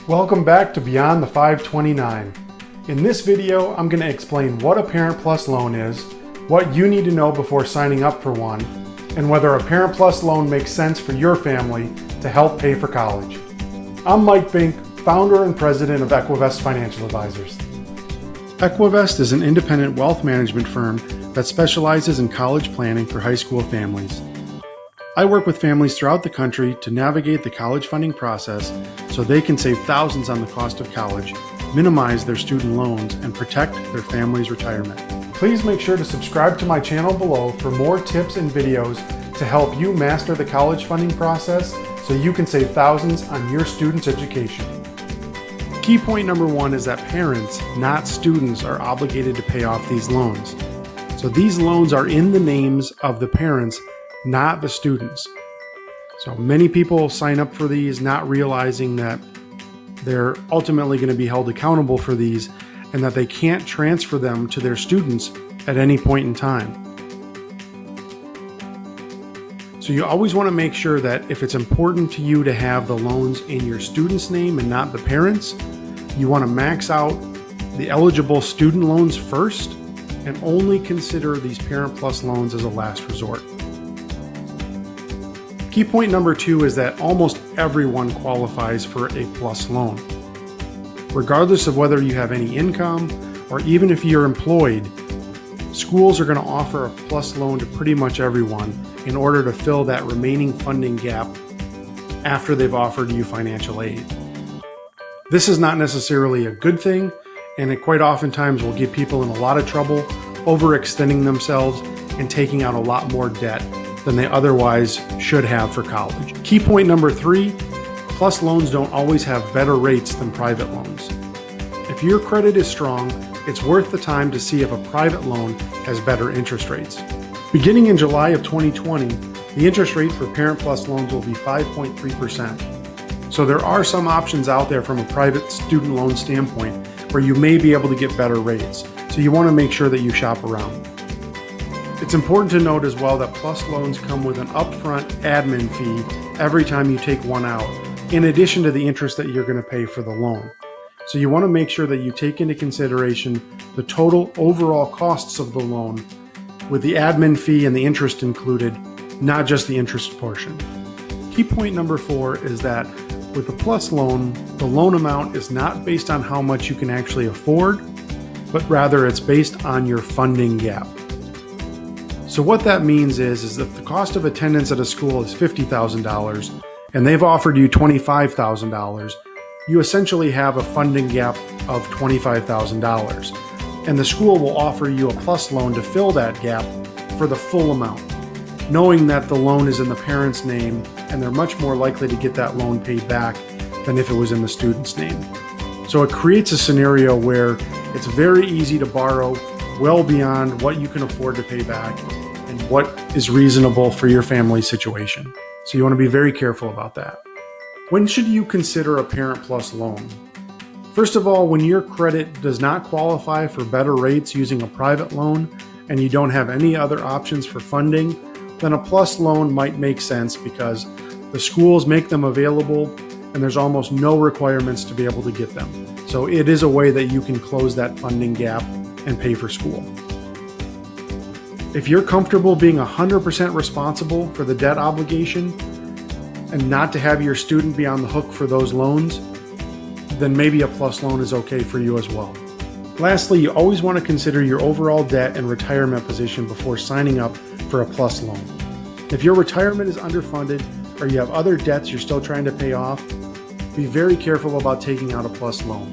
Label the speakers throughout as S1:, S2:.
S1: Welcome back to Beyond the 529. In this video, I'm going to explain what a Parent Plus loan is, what you need to know before signing up for one, and whether a Parent Plus loan makes sense for your family to help pay for college. I'm Mike Bink, founder and president of Equivest Financial Advisors. Equivest is an independent wealth management firm that specializes in college planning for high school families. I work with families throughout the country to navigate the college funding process so they can save thousands on the cost of college, minimize their student loans, and protect their family's retirement. Please make sure to subscribe to my channel below for more tips and videos to help you master the college funding process so you can save thousands on your students' education. Key point number one is that parents, not students, are obligated to pay off these loans. So these loans are in the names of the parents, not the students. So many people sign up for these not realizing that they're ultimately going to be held accountable for these and that they can't transfer them to their students at any point in time. So you always want to make sure that if it's important to you to have the loans in your student's name and not the parents', you want to max out the eligible student loans first and only consider these Parent Plus loans as a last resort. Key point number two is that almost everyone qualifies for a PLUS loan. Regardless of whether you have any income or even if you're employed, schools are going to offer a PLUS loan to pretty much everyone in order to fill that remaining funding gap after they've offered you financial aid. This is not necessarily a good thing, and it quite oftentimes will get people in a lot of trouble overextending themselves and taking out a lot more debt than they otherwise should have for college. Key point number three, PLUS loans don't always have better rates than private loans. If your credit is strong, it's worth the time to see if a private loan has better interest rates. Beginning in July of 2020, the interest rate for Parent Plus loans will be 5.3%. So there are some options out there from a private student loan standpoint where you may be able to get better rates. So you want to make sure that you shop around. It's important to note as well that PLUS loans come with an upfront admin fee every time you take one out, in addition to the interest that you're going to pay for the loan. So you want to make sure that you take into consideration the total overall costs of the loan with the admin fee and the interest included, not just the interest portion. Key point number four is that with the PLUS loan, the loan amount is not based on how much you can actually afford, but rather it's based on your funding gap. So what that means is if the cost of attendance at a school is $50,000 and they've offered you $25,000, you essentially have a funding gap of $25,000. And the school will offer you a PLUS loan to fill that gap for the full amount, knowing that the loan is in the parent's name and they're much more likely to get that loan paid back than if it was in the student's name. So it creates a scenario where it's very easy to borrow well beyond what you can afford to pay back and what is reasonable for your family situation. So you want to be very careful about that. When should you consider a Parent Plus loan? First of all, when your credit does not qualify for better rates using a private loan and you don't have any other options for funding, then a PLUS loan might make sense because the schools make them available and there's almost no requirements to be able to get them. So it is a way that you can close that funding gap and pay for school. If you're comfortable being 100% responsible for the debt obligation and not to have your student be on the hook for those loans, then maybe a PLUS loan is okay for you as well. Lastly, you always want to consider your overall debt and retirement position before signing up for a PLUS loan. If your retirement is underfunded or you have other debts you're still trying to pay off, be very careful about taking out a PLUS loan.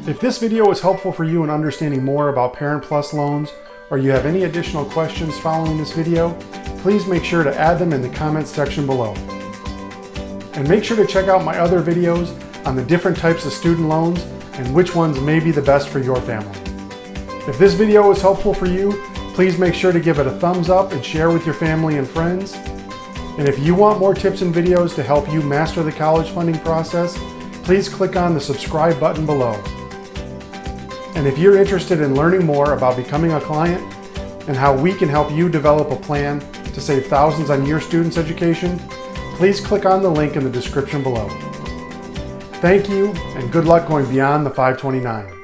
S1: If this video was helpful for you in understanding more about Parent Plus loans, or you have any additional questions following this video, please make sure to add them in the comments section below. And make sure to check out my other videos on the different types of student loans and which ones may be the best for your family. If this video was helpful for you, please make sure to give it a thumbs up and share with your family and friends. And if you want more tips and videos to help you master the college funding process, please click on the subscribe button below. And if you're interested in learning more about becoming a client and how we can help you develop a plan to save thousands on your students' education, please click on the link in the description below. Thank you, and good luck going beyond the 529.